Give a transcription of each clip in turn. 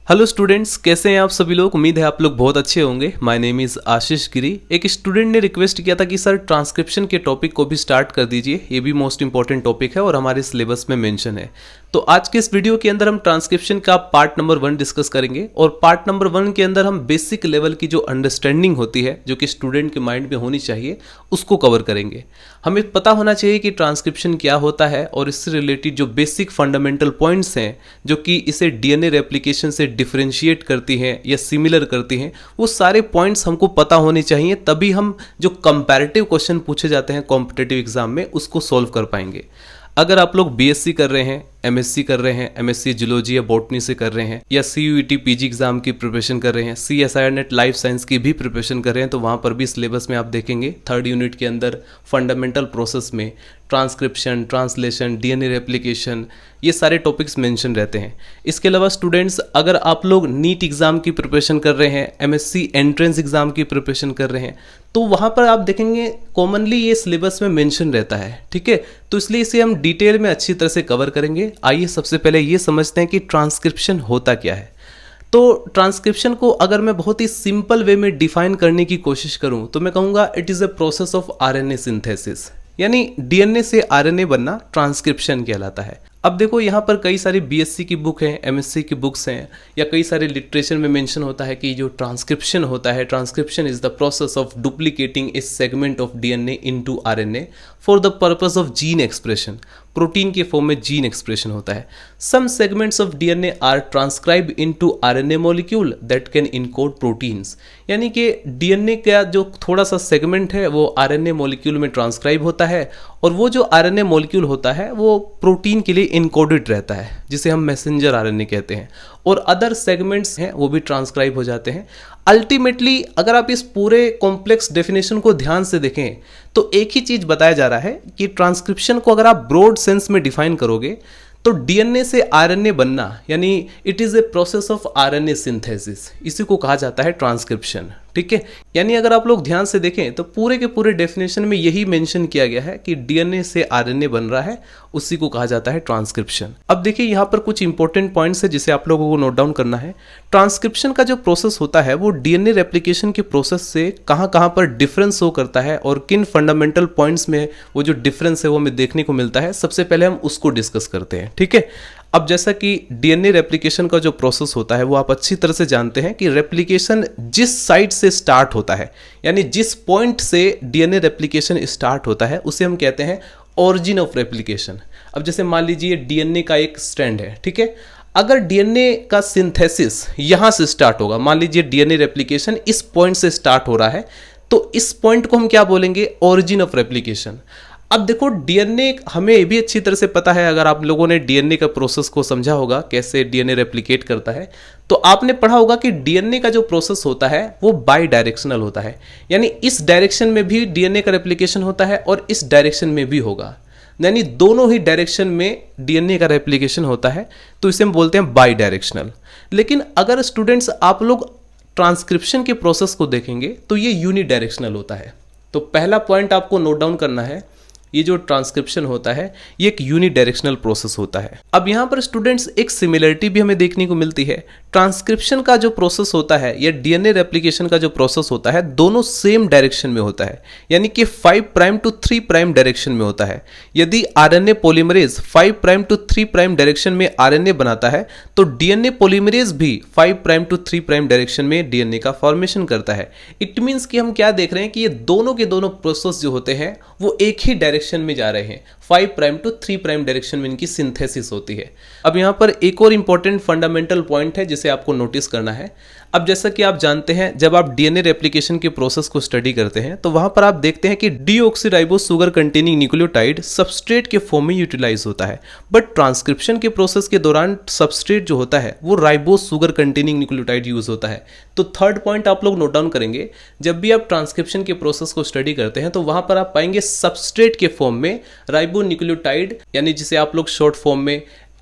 Hello students, कैसे हैं आप सभी लोग। उम्मीद है आप लोग बहुत अच्छे होंगे। माय नेम इज़ आशीष गिरी। एक स्टूडेंट ने रिक्वेस्ट किया था कि सर ट्रांसक्रिप्शन के टॉपिक को भी स्टार्ट कर दीजिए, ये भी मोस्ट इंपॉर्टेंट टॉपिक है और हमारे सिलेबस में मेंशन है। तो आज के इस वीडियो के अंदर हम ट्रांसक्रिप्शन का पार्ट नंबर 1 डिस्कस करेंगे और पार्ट नंबर 1 के अंदर हम बेसिक लेवल की जो अंडरस्टैंडिंग होती है, जो कि स्टूडेंट के माइंड में होनी चाहिए, उसको कवर करेंगे। हमें पता होना चाहिए कि ट्रांसक्रिप्शन क्या होता है और इससे रिलेटेड जो बेसिक फंडामेंटल पॉइंट्स हैं जो कि इसे डीएनए रेप्लिकेशन से डिफरेंशिएट करती हैं या सिमिलर करती हैं, वो सारे पॉइंट्स हमको पता होने चाहिए। तभी हम जो कंपैरेटिव क्वेश्चन पूछे जाते हैं कॉम्पिटिटिव एग्जाम में, उसको सॉल्व कर पाएंगे। अगर आप लोग बीएससी कर रहे हैं, एमएससी कर रहे हैं, एमएससी जियोलॉजी या बॉटनी से कर रहे हैं, या सीयूईटी पीजी एग्जाम की प्रिपरेशन कर रहे हैं, सीएसआईआर नेट लाइफ साइंस की भी प्रिपरेशन कर रहे हैं, तो वहाँ पर भी सिलेबस में आप देखेंगे 3rd यूनिट के अंदर फंडामेंटल प्रोसेस में ट्रांसक्रिप्शन, ट्रांसलेशन, डीएनए रेप्लिकेशन, ये सारे टॉपिक्स मेंशन रहते हैं। इसके अलावा स्टूडेंट्स, अगर आप लोग नीट एग्जाम की प्रिपरेशन कर रहे हैं, एमएससी एंट्रेंस एग्जाम की प्रिपरेशन कर रहे हैं, तो वहाँ पर आप देखेंगे कॉमनली ये सिलेबस में मेंशन रहता है। ठीक है, तो इसलिए इसे हम डिटेल में अच्छी तरह से कवर करेंगे। आइए सबसे पहले ये समझते हैं कि ट्रांसक्रिप्शन होता क्या है। तो ट्रांसक्रिप्शन को अगर मैं बहुत ही सिंपल वे में डिफाइन करने की कोशिश करूं तो मैं कहूँगा it is a process of RNA synthesis, यानी डीएनए से आरएनए बनना ट्रांसक्रिप्शन कहलाता है। अब देखो यहाँ पर कई सारी बीएससी की बुक हैं, एमएससी की बुक्स हैं, या कई सारे लिटरेचर में मेंशन होता है कि जो ट्रांसक्रिप्शन होता है, transcription is the process of duplicating a segment of DNA into RNA for the purpose of gene expression. Protein के फॉर्म में जीन एक्सप्रेशन होता है। Some segments of DNA are transcribe into RNA molecule that can encode proteins, यानी कि DNA का जो थोड़ा सा सेगमेंट है वो आरएनए मॉलिक्यूल में ट्रांसक्राइब होता है, और वो जो आरएनए मॉलिक्यूल होता है वो प्रोटीन के लिए इनकोडेड रहता है, जिसे हम मैसेंजर आरएनए कहते हैं, और अदर सेगमेंट्स हैं वो भी ट्रांसक्राइब हो जाते हैं। अल्टीमेटली अगर आप इस पूरे कॉम्प्लेक्स डेफिनेशन को ध्यान से देखें तो एक ही चीज बताया जा रहा है कि ट्रांसक्रिप्शन को अगर आप ब्रॉड सेंस में डिफाइन करोगे तो डीएनए से आरएनए बनना, यानी it is a process of RNA synthesis, इसी को कहा जाता है ट्रांसक्रिप्शन। ठीक है, यानी अगर आप लोग ध्यान से देखें तो पूरे के पूरे डेफिनेशन में यही मेंशन किया गया है कि डीएनए से आरएनए बन रहा है, उसी को कहा जाता है ट्रांसक्रिप्शन। अब देखिए यहाँ पर कुछ इंपॉर्टेंट पॉइंट्स है जिसे आप लोगों को नोट डाउन करना है। ट्रांसक्रिप्शन का जो प्रोसेस होता है वो डीएनए रेप्लिकेशन के प्रोसेस से कहाँ कहाँ पर डिफरेंस शो करता है और किन फंडामेंटल पॉइंट्स में वो जो डिफरेंस है वो हमें देखने को मिलता है। सबसे पहले हम उसको डिस्कस करते हैं। ठीक है, अब जैसा कि डीएनए रेप्लिकेशन का जो प्रोसेस होता है वो आप अच्छी तरह से जानते हैं कि रेप्लिकेशन जिस साइट से स्टार्ट होता है, यानी जिस पॉइंट से डीएनए रेप्लिकेशन स्टार्ट होता है, उसे हम कहते हैं ऑरिजिन ऑफ रेप्लिकेशन। अब जैसे मान लीजिए डीएनए का एक स्ट्रैंड है, ठीक है, अगर डीएनए का सिंथेसिस यहां से स्टार्ट होगा, मान लीजिए डीएनए रेप्लिकेशन इस पॉइंट से स्टार्ट हो रहा है, तो इस पॉइंट को हम क्या बोलेंगे, ऑरिजिन ऑफ रेप्लिकेशन। अब देखो डीएनए हमें ये भी अच्छी तरह से पता है, अगर आप लोगों ने डीएनए का प्रोसेस को समझा होगा कैसे डीएनए रेप्लिकेट करता है, तो आपने पढ़ा होगा कि डीएनए का जो प्रोसेस होता है वो बाई डायरेक्शनल होता है, यानी इस डायरेक्शन में भी डीएनए का रेप्लिकेशन होता है और इस डायरेक्शन में भी होगा, यानी दोनों ही डायरेक्शन में डीएनए का रेप्लिकेशन होता है, तो इसे हम बोलते हैं बाई डायरेक्शनल। लेकिन अगर स्टूडेंट्स आप लोग ट्रांसक्रिप्शन के प्रोसेस को देखेंगे तो ये यूनिडायरेक्शनल होता है। तो पहला पॉइंट आपको नोट डाउन करना है, ये जो ट्रांसक्रिप्शन होता है ये एक यूनिडायरेक्शनल प्रोसेस होता है। अब यहाँ पर स्टूडेंट्स एक सिमिलरिटी भी हमें देखने को मिलती है। ट्रांसक्रिप्शन का जो प्रोसेस होता है या डीएनए रेप्लिकेशन का जो प्रोसेस होता है, दोनों सेम डायरेक्शन में होता है, यानी कि 5 प्राइम टू 3 प्राइम डायरेक्शन में होता है। यदि RNA polymerase 5 prime to 3 prime direction में आरएनए बनाता है तो डीएनए पॉलीमरेज भी 5 प्राइम टू 3 प्राइम डायरेक्शन में डीएनए का फॉर्मेशन करता है। इट मीन्स कि हम क्या देख रहे हैं कि ये दोनों के दोनों प्रोसेस जो होते हैं वो एक ही डायरेक्शन में जा रहे हैं, 5 प्राइम टू 3 प्राइम डायरेक्शन में इनकी सिंथेसिस होती है। अब यहाँ पर एक और इंपॉर्टेंट फंडामेंटल पॉइंट है जिसे आपको नोटिस करना है। अब जैसा कि आप जानते हैं, जब आप डीएनए रेप्लिकेशन के प्रोसेस को स्टडी करते हैं तो वहां पर आप देखते हैं कि deoxyribose sugar containing nucleotide substrate के फॉर्म में यूटिलाइज होता है, बट ट्रांसक्रिप्शन के प्रोसेस के दौरान सबस्ट्रेट जो होता है वो ribose sugar containing nucleotide use होता है। तो 3rd पॉइंट आप लोग नोट डाउन करेंगे, जब भी आप ट्रांसक्रिप्शन के प्रोसेस को स्टडी करते हैं तो वहां पर आप पाएंगे सबस्ट्रेट के फॉर्म में राइबो न्यूक्लियोटाइड, यानी जिसे आप लोग शॉर्ट फॉर्म में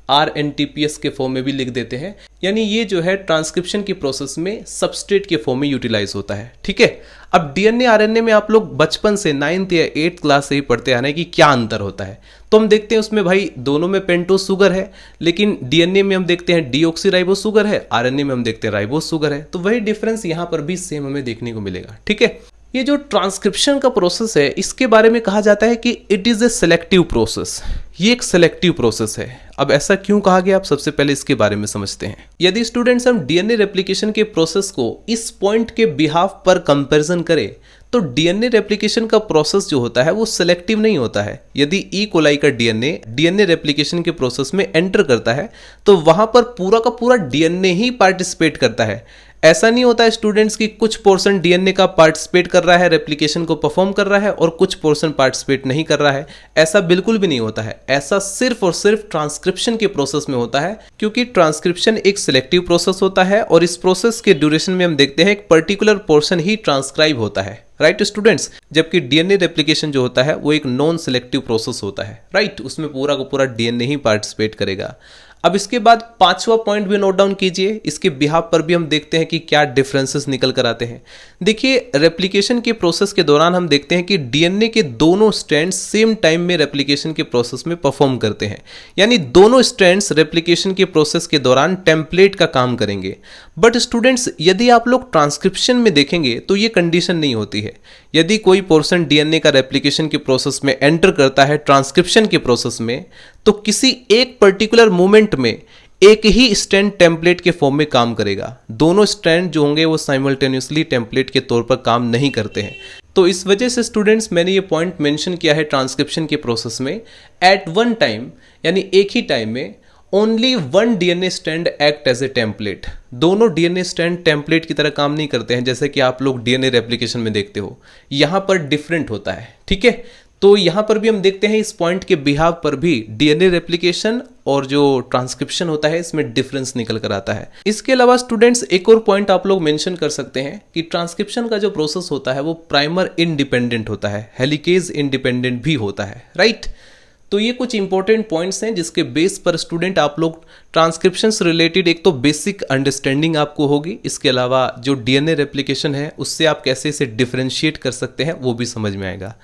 RNTPS के फॉर्म में भी लिख देते हैं। यानी ये जो है ट्रांसक्रिप्शन की प्रोसेस में सबस्ट्रेट के फॉर्म में यूटिलाइज होता है। ठीक है, अब डीएनए आरएनए में आप लोग बचपन से 9th या 8th क्लास से ही पढ़ते आ रहे हैं कि क्या अंतर होता है। तो हम देखते हैं उसमें भाई दोनों में पेंटोस शुगर है, लेकिन डीएनए में हम देखते हैं डीऑक्सीराइबोस शुगर है, आरएनए में हम देखते हैं राइबोस शुगर है। तो वही डिफरेंस यहाँ पर भी सेम हमें देखने को मिलेगा। ठीक है, ये जो ट्रांसक्रिप्शन का प्रोसेस है इसके बारे में कहा जाता है कि it is a selective process. ये एक सिलेक्टिव प्रोसेस है। अब ऐसा क्यों कहा गया, आप सबसे पहले इसके बारे में समझते हैं। यदि स्टूडेंट्स हम डीएनए रेप्लिकेशन के प्रोसेस को इस पॉइंट के बिहाफ पर कंपैरिजन करें तो डीएनए रेप्लिकेशन का प्रोसेस जो होता है वो सिलेक्टिव नहीं होता है। यदि ई कोलाई का डीएनए रेप्लिकेशन के प्रोसेस में एंटर करता है तो वहां पर पूरा का पूरा डीएनए ही पार्टिसिपेट करता है। ऐसा नहीं होता है स्टूडेंट्स की कुछ पोर्शन डीएनए का पार्टिसिपेट कर रहा है, रेप्लिकेशन को परफॉर्म कर रहा है और कुछ पोर्शन पार्टिसिपेट नहीं कर रहा है। ऐसा बिल्कुल भी नहीं होता है। ऐसा सिर्फ और सिर्फ ट्रांसक्रिप्शन के प्रोसेस में होता है, क्योंकि ट्रांसक्रिप्शन एक सिलेक्टिव प्रोसेस होता है और इस प्रोसेस के ड्यूरेशन में हम देखते हैं एक पर्टिकुलर पोर्शन ही ट्रांसक्राइब होता है। राइट स्टूडेंट्स, जबकि डीएनए रेप्लिकेशन जो होता है वो एक नॉन सिलेक्टिव प्रोसेस होता है। राइट, उसमें पूरा का पूरा डीएनए ही पार्टिसिपेट करेगा। अब इसके बाद 5वां पॉइंट भी नोट डाउन कीजिए। इसके बिहाफ पर भी हम देखते हैं कि क्या डिफरेंसेस निकल कर आते हैं। देखिए, रेप्लिकेशन के प्रोसेस के दौरान हम देखते हैं कि डीएनए के दोनों स्ट्रैंड्स सेम टाइम में रेप्लिकेशन के प्रोसेस में परफॉर्म करते हैं। यानी दोनों स्ट्रैंड्स रेप्लिकेशन के प्रोसेस के दौरान टेम्पलेट का काम करेंगे। बट स्टूडेंट्स, यदि आप लोग ट्रांसक्रिप्शन में देखेंगे तो ये कंडीशन नहीं होती है। यदि कोई पोर्शन डीएनए का रेप्लिकेशन के प्रोसेस में एंटर करता है ट्रांसक्रिप्शन के प्रोसेस में, तो किसी एक पर्टिकुलर मोमेंट में एक ही स्ट्रैंड टेम्पलेट के फॉर्म में काम करेगा। दोनों स्ट्रैंड जो होंगे वो साइमल्टेनियसली टेम्पलेट के तौर पर काम नहीं करते हैं। तो इस वजह से स्टूडेंट्स, मैंने ये पॉइंट मेंशन किया है ट्रांसक्रिप्शन के प्रोसेस में, एट वन टाइम यानी एक ही टाइम में only one DNA strand act as a template. दोनों डीएनए स्ट्रैंड टेम्पलेट की तरह काम नहीं करते हैं, जैसे कि आप लोग डीएनए रेप्लिकेशन में देखते हो। यहां पर डिफरेंट होता है। ठीक है, तो यहां पर भी हम देखते हैं इस पॉइंट के बिहाव पर भी डीएनए रेप्लिकेशन और जो ट्रांसक्रिप्शन होता है इसमें डिफरेंस निकल कर आता है। इसके अलावा स्टूडेंट्स, एक और पॉइंट आप लोग मेंशन कर सकते हैं कि ट्रांसक्रिप्शन का जो प्रोसेस होता है वो प्राइमर इंडिपेंडेंट होता है, हेलिकेज इंडिपेंडेंट भी होता है। राइट, तो ये कुछ इंपॉर्टेंट पॉइंट्स हैं जिसके बेस पर स्टूडेंट आप लोग ट्रांसक्रिप्शन से रिलेटेड एक तो बेसिक अंडरस्टैंडिंग आपको होगी। इसके अलावा जो डीएनए रेप्लिकेशन है उससे आप कैसे इसे डिफरेंशिएट कर सकते हैं वो भी समझ में आएगा।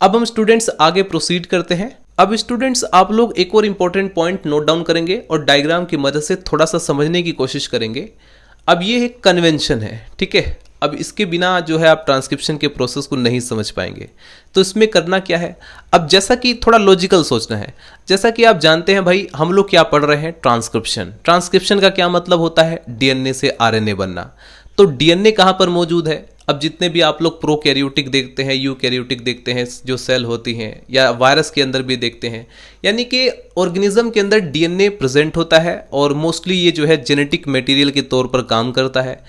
अब हम स्टूडेंट्स आगे प्रोसीड करते हैं। अब स्टूडेंट्स, आप लोग एक और इंपॉर्टेंट पॉइंट नोट डाउन करेंगे और डायग्राम की मदद से थोड़ा सा समझने की कोशिश करेंगे। अब ये एक कन्वेंशन है। ठीक है, अब इसके बिना जो है आप ट्रांसक्रिप्शन के प्रोसेस को नहीं समझ पाएंगे। तो इसमें करना क्या है, अब जैसा कि थोड़ा लॉजिकल सोचना है। जैसा कि आप जानते हैं भाई, हम लोग क्या पढ़ रहे हैं, ट्रांसक्रिप्शन। ट्रांसक्रिप्शन का क्या मतलब होता है, डीएनए से आरएनए बनना। तो डीएनए कहाँ पर मौजूद है, अब जितने भी आप लोग प्रोकैरियोटिक देखते हैं, यूकैरियोटिक देखते हैं जो सेल होती हैं, या वायरस के अंदर भी देखते हैं, यानी कि ऑर्गेनिज्म के अंदर डीएनए प्रेजेंट होता है और मोस्टली ये जो है जेनेटिक मटेरियल के तौर पर काम करता है।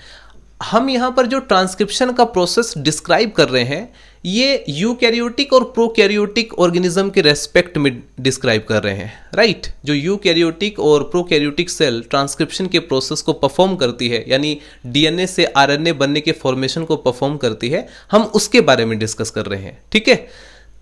हम यहाँ पर जो ट्रांसक्रिप्शन का प्रोसेस डिस्क्राइब कर रहे हैं ये यूकैरियोटिक और प्रोकैरियोटिक ऑर्गेनिज्म के रेस्पेक्ट में डिस्क्राइब कर रहे हैं। राइट, जो यूकैरियोटिक और प्रोकैरियोटिक सेल ट्रांसक्रिप्शन के प्रोसेस को परफॉर्म करती है, यानी डीएनए से आरएनए बनने के फॉर्मेशन को परफॉर्म करती है, हम उसके बारे में डिस्कस कर रहे हैं। ठीक है,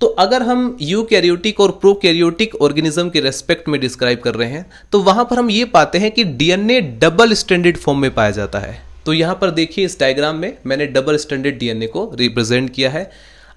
तो अगर हम यूकैरियोटिक और प्रोकैरियोटिक ऑर्गेनिज्म के रेस्पेक्ट में डिस्क्राइब कर रहे हैं तो वहां पर हम ये पाते हैं कि डीएनए डबल स्ट्रैंडेड फॉर्म में पाया जाता है। तो यहां पर देखिए, इस डायग्राम में मैंने डबल स्ट्रैंडेड डीएनए को रिप्रेजेंट किया है।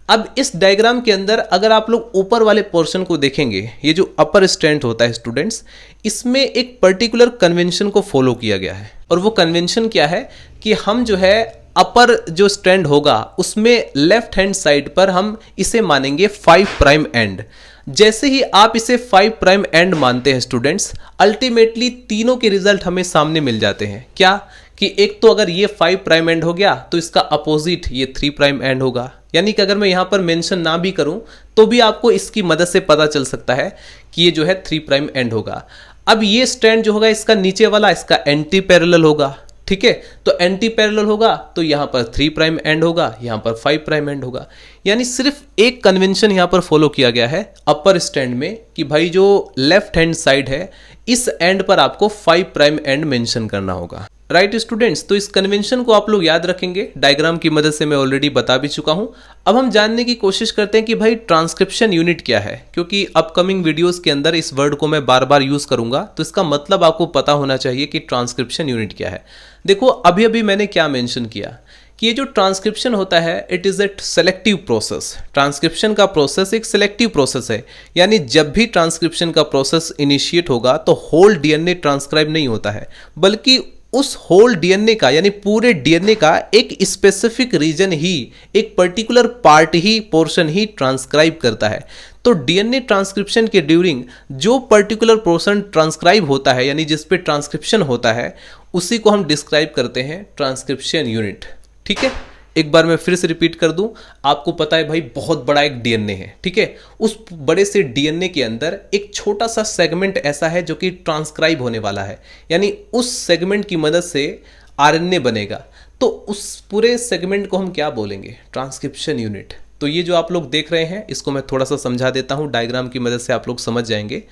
अब इस डायग्राम के अंदर अगर आप लोग ऊपर वाले पोर्शन को देखेंगे, ये जो अपर स्ट्रैंड होता है स्टूडेंट्स, इसमें एक पर्टिकुलर कन्वेंशन को फॉलो किया गया है। और वो कन्वेंशन क्या है कि हम जो है अपर जो स्ट्रैंड होगा उसमें लेफ्ट हैंड साइड पर हम इसे मानेंगे 5 प्राइम एंड। जैसे ही आप इसे 5 प्राइम एंड मानते हैं स्टूडेंट्स, अल्टीमेटली तीनों के रिजल्ट हमें सामने मिल जाते हैं। क्या कि एक तो अगर ये 5 प्राइम एंड हो गया तो इसका अपोजिट ये 3 प्राइम एंड होगा। यानी कि अगर मैं यहां पर मेंशन ना भी करूं तो भी आपको इसकी मदद से पता चल सकता है कि ये जो है 3 प्राइम एंड होगा। अब ये स्ट्रैंड जो होगा इसका नीचे वाला, इसका एंटी पैरेलल होगा। ठीक है, तो एंटी पैरेलल होगा तो यहां पर 3 प्राइम एंड होगा, यहां पर 5 प्राइम एंड होगा। यानी सिर्फ एक कन्वेंशन यहां पर फॉलो किया गया है अपर स्ट्रैंड में कि भाई जो लेफ्ट हैंड साइड है इस एंड पर आपको 5 प्राइम एंड मेंशन करना होगा। राइट स्टूडेंट्स, तो इस कन्वेंशन को आप लोग याद रखेंगे, डायग्राम की मदद से मैं ऑलरेडी बता भी चुका हूं। अब हम जानने की कोशिश करते हैं कि भाई ट्रांसक्रिप्शन यूनिट क्या है, क्योंकि अपकमिंग वीडियोस के अंदर इस वर्ड को मैं बार बार यूज करूंगा, तो इसका मतलब आपको पता होना चाहिए कि ट्रांसक्रिप्शन यूनिट क्या है। देखो अभी अभी मैंने क्या मेंशन किया कि ये जो ट्रांसक्रिप्शन होता है it is a selective process. Transcription का प्रोसेस एक सेलेक्टिव प्रोसेस है, यानी जब भी ट्रांसक्रिप्शन का प्रोसेस इनिशिएट होगा तो होल डीएनए ट्रांसक्राइब नहीं होता है, बल्कि उस होल डीएनए का यानी पूरे डीएनए का एक स्पेसिफिक रीजन ही, एक पर्टिकुलर पार्ट ही, पोर्शन ही ट्रांसक्राइब करता है। तो डीएनए ट्रांसक्रिप्शन के ड्यूरिंग जो पर्टिकुलर पोर्शन ट्रांसक्राइब होता है यानी जिस पे ट्रांसक्रिप्शन होता है उसी को हम डिस्क्राइब करते हैं ट्रांसक्रिप्शन यूनिट। ठीक है, एक बार मैं फिर से रिपीट कर दूं, आपको पता है भाई बहुत बड़ा एक डीएनए है, ठीक है, उस बड़े से डीएनए के अंदर एक छोटा सा सेगमेंट ऐसा है जो कि ट्रांसक्राइब होने वाला है, यानी उस सेगमेंट की मदद से आरएनए बनेगा। तो उस पूरे सेगमेंट को हम क्या बोलेंगे? Transcription unit. तो ये जो आप लोग देख रहे हैं इसको मैं थोड़ा सा समझा देता हूं, डायग्राम की मदद से आप लोग समझ जाएंगे।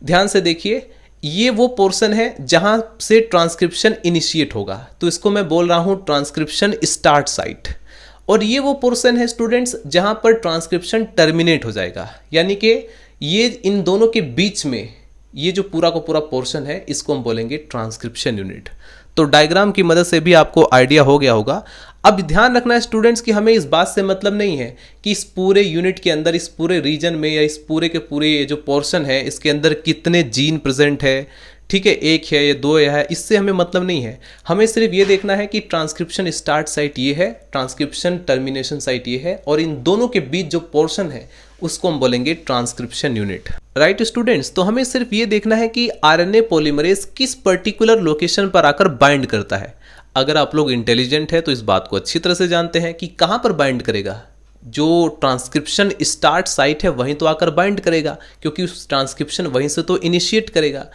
ध्यान से देखिए, ये वो पोर्शन है जहां से ट्रांसक्रिप्शन इनिशिएट होगा, तो इसको मैं बोल रहा हूं ट्रांसक्रिप्शन स्टार्ट साइट। और ये वो पोर्शन है स्टूडेंट्स जहां पर ट्रांसक्रिप्शन टर्मिनेट हो जाएगा, यानी कि ये इन दोनों के बीच में ये जो पूरा का पूरा पोर्शन है इसको हम बोलेंगे ट्रांसक्रिप्शन यूनिट। तो डायग्राम की मदद से भी आपको आइडिया हो गया होगा। अब ध्यान रखना है स्टूडेंट्स कि हमें इस बात से मतलब नहीं है कि इस पूरे यूनिट के अंदर, इस पूरे रीजन में या इस पूरे के पूरे ये जो पोर्शन है इसके अंदर कितने जीन प्रेजेंट है, ठीक है, एक है या दो है, इससे हमें मतलब नहीं है। हमें सिर्फ ये देखना है कि ट्रांसक्रिप्शन स्टार्ट साइट ये है, ट्रांसक्रिप्शन टर्मिनेशन साइट ये है, और इन दोनों के बीच जो पोर्शन है उसको हम बोलेंगे ट्रांसक्रिप्शन यूनिट। राइट स्टूडेंट्स, तो हमें सिर्फ ये देखना है कि आरएनए पॉलीमरेज किस पर्टिकुलर लोकेशन पर आकर बाइंड करता है। अगर आप लोग इंटेलिजेंट है तो इस बात को अच्छी तरह से जानते हैं कि कहां पर बाइंड करेगा। जो ट्रांसक्रिप्शन स्टार्ट साइट है वहीं तो आकर बाइंड करेगा, क्योंकि उस ट्रांसक्रिप्शन वहीं से तो इनिशिएट करेगा।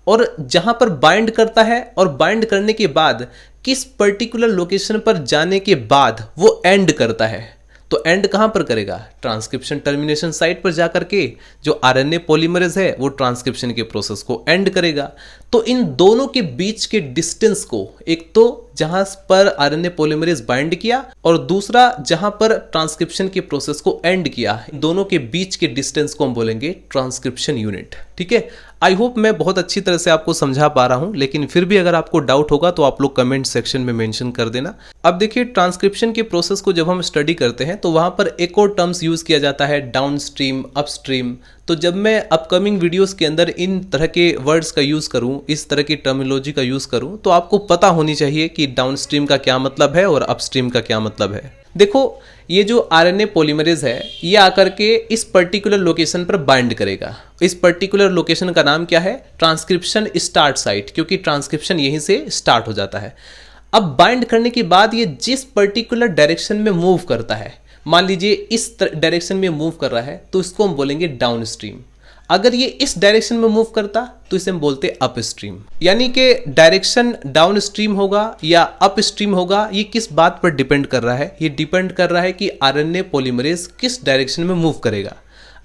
और जहां पर बाइंड करता है और बाइंड करने के बाद किस पर्टिकुलर लोकेशन पर जाने के बाद वो एंड करता है, तो एंड कहां पर करेगा? ट्रांसक्रिप्शन टर्मिनेशन साइट पर जाकर के जो आरएनए पॉलीमरेज है वो ट्रांसक्रिप्शन के प्रोसेस को एंड करेगा। तो इन दोनों के बीच के डिस्टेंस को, एक तो जहां पर आरएनए पॉलीमरेज बाइंड किया और दूसरा जहां पर ट्रांसक्रिप्शन के प्रोसेस को एंड किया, दोनों के बीच के डिस्टेंस को हम बोलेंगे ट्रांसक्रिप्शन यूनिट। ठीक है, आई होप मैं बहुत अच्छी तरह से आपको समझा पा रहा हूं, लेकिन फिर भी अगर आपको डाउट होगा तो आप लोग कमेंट सेक्शन में मेंशन कर देना। अब देखिए, ट्रांसक्रिप्शन के प्रोसेस को जब हम स्टडी करते हैं तो वहां पर एक और टर्म्स यूज किया जाता है, डाउनस्ट्रीम, अपस्ट्रीम। तो जब मैं अपकमिंग वीडियोस के अंदर इन तरह के वर्ड्स का यूज करूं, इस तरह की टर्मिनोलॉजी का यूज करूं, तो आपको पता होनी चाहिए कि डाउनस्ट्रीम का क्या मतलब है और अपस्ट्रीम का क्या मतलब है। देखो, ये जो आरएनए पॉलीमरेज है ये आकर के इस पर्टिकुलर लोकेशन पर बाइंड करेगा। इस पर्टिकुलर लोकेशन का नाम क्या है? ट्रांसक्रिप्शन स्टार्ट साइट, क्योंकि ट्रांसक्रिप्शन यहीं से स्टार्ट हो जाता है। अब बाइंड करने के बाद ये जिस पर्टिकुलर डायरेक्शन में मूव करता है, मान लीजिए इस डायरेक्शन में मूव कर रहा है, तो इसको हम बोलेंगे डाउनस्ट्रीम। अगर ये इस डायरेक्शन में मूव करता तो इसे हम बोलते अपस्ट्रीम। यानी कि डायरेक्शन डाउनस्ट्रीम होगा या अपस्ट्रीम होगा, ये किस बात पर डिपेंड कर रहा है? ये डिपेंड कर रहा है कि आरएनए पॉलीमरेज किस डायरेक्शन में मूव करेगा।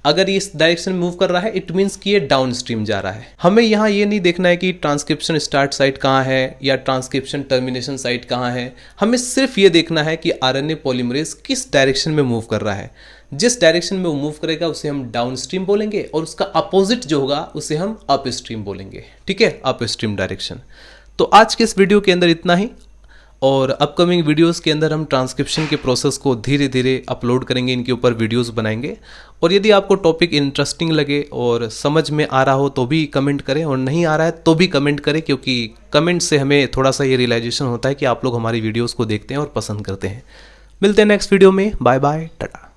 अगर ये इस डायरेक्शन में मूव कर रहा है इट मीन्स कि ये डाउनस्ट्रीम जा रहा है। हमें यहाँ ये नहीं देखना है कि ट्रांसक्रिप्शन स्टार्ट साइट कहाँ है या ट्रांसक्रिप्शन टर्मिनेशन साइट कहाँ है। हमें सिर्फ ये देखना है कि आरएनए पॉलीमरेज किस डायरेक्शन में मूव कर रहा है। जिस डायरेक्शन में वो मूव करेगा उसे हम डाउनस्ट्रीम बोलेंगे और उसका अपोजिट जो होगा उसे हम अपस्ट्रीम बोलेंगे। ठीक है, अपस्ट्रीम डायरेक्शन। तो आज के इस वीडियो के अंदर इतना ही, और अपकमिंग वीडियोस के अंदर हम ट्रांसक्रिप्शन के प्रोसेस को धीरे धीरे अपलोड करेंगे, इनके ऊपर वीडियोस बनाएंगे। और यदि आपको टॉपिक इंटरेस्टिंग लगे और समझ में आ रहा हो तो भी कमेंट करें, और नहीं आ रहा है तो भी कमेंट करें, क्योंकि कमेंट से हमें थोड़ा सा ये रियलाइजेशन होता है कि आप लोग हमारी वीडियोज़ को देखते हैं और पसंद करते हैं। मिलते हैं नेक्स्ट वीडियो में। Bye bye, Tata.